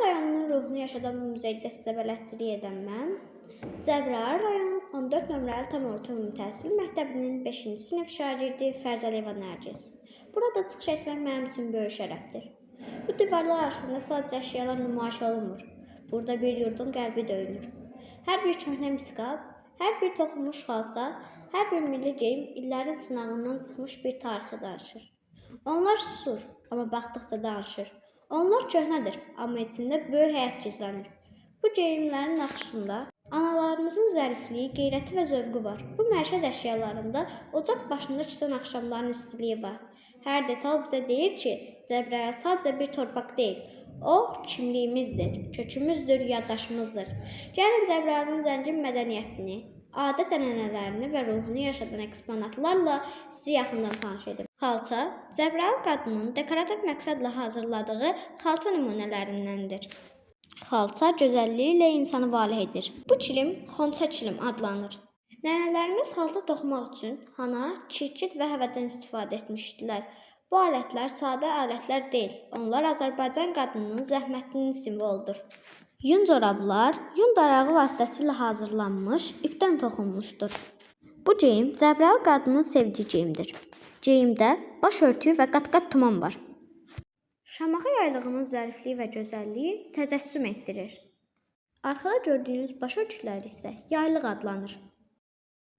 rayonunun ruhunu yaşadan bu muzeydə sizə bələdçilik edən mən, Cəbrayıl rayon 14 nömrəli tam orta ümumi təhsil məktəbinin 5-ci sinif şagirdi Fərzəliyeva Nərgiz. Burada çıxış etmək mənim üçün böyük şərəfdir. Bu divarlar arasında sadəcə əşyalar nümayiş olunmur. Burada bir yurdun qəlbi döyünür. Hər bir köhnə miskab, hər bir toxunmuş xalça, hər bir milli geyim illərin sınağından çıxmış bir tarixi danışır. Onlar susur, amma baxdıqca danışır. Onlar köhnədir, amma içində böyük həyat gizlənir. Bu geyimlərin naxışında analarımızın zərifliyi, qeyrəti və zövqü var. Bu məişət əşyalarında ocaq başında keçən axşamların istiliyi var. Hər detal bizə deyir ki, Cəbrayıl sadəcə bir torpaq deyil. O, kimliyimizdir, kökümüzdür, yaddaşımızdır. Gəlin Cəbrayılın zəngin mədəniyyətini, adət-ənənələrini və ruhunu yaşadan eksponatlarla sizi yaxından tanış edim. Xalça, Cəbrayıl qadının dekorativ məqsədlə hazırladığı xalça nümunələrindəndir. Xalça gözəlliyi ilə insanı valeh edir. Bu kilim xonça kilim adlanır. Nənələrimiz xalça toxumaq üçün hana, çirkid və həvədən istifadə etmişdilər. Bu alətlər sadə alətlər deyil. Onlar Azərbaycan qadınının zəhmətinin simvoludur. Yun corablar yun darağı vasitəsilə hazırlanmış, ipdən toxunmuşdur. Bu geyim Cəbrayıl qadının sevdiyi geyimdir. Geyimdə baş örtüyü və qat-qat tuman var. Şamaxı yaylığının zərifliyi və gözəlliyi təcəssüm etdirir. Arxada gördüyünüz baş örtükləri isə yaylıq adlanır.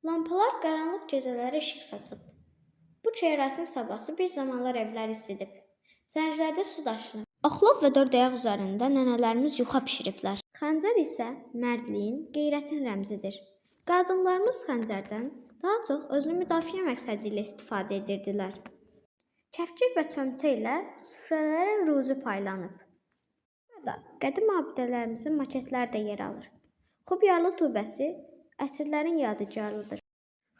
Lampalar qaranlıq gecələrə işıq saçıb. Bu çeyrəsin sabası bir zamanlar evləri isidib. Zənclərdə su daşınıb. Oxlov və dörd ayaq üzərində nənələrimiz yuxa bişiriblər. Xəncər isə mərdliyin, qeyrətin rəmzidir. Qadınlarımız xəncərdən daha çox özünü müdafiə məqsədi ilə istifadə edirdilər. Kəfkir və çömçə ilə süfrələrə ruzi paylanıb. Burada qədim abidələrimizin maketləri də yer alır. Xubyarlı tubəsi əsrlərin yadigarlıdır.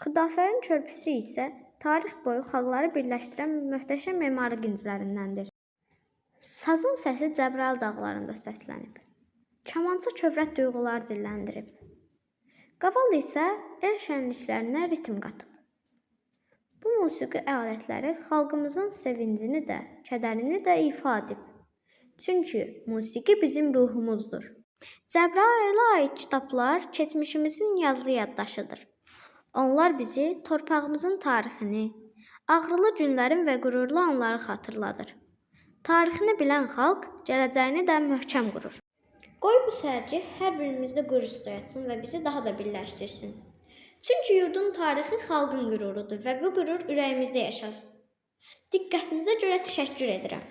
Xudafərin körpüsü isə tarix boyu xalqları birləşdirən möhtəşəm memarlıq incilərindəndir. Sazın səsi Cəbrayıl dağlarında səslənib. Kamança kövrət duyğular dilləndirib. Qaval isə el şənliklərinə ritm qatıb. Bu musiqi alətləri xalqımızın sevincini də, kədərini də ifa edib. Çünki musiqi bizim ruhumuzdur. Cəbrayıla aid kitablar keçmişimizin yazılı yaddaşıdır. Onlar bizi torpağımızın tarixini, ağrılı günlərin və qürurlu anları xatırladır. Tarixini bilən xalq gələcəyini də möhkəm qurur. Qoy bu sərgi hər birimizdə qürur soyatsın və bizi daha da birləşdirsin. Çünki yurdun tarixi xalqın qürurudur və bu qürur ürəyimizdə yaşar. Diqqətinizə görə təşəkkür edirəm.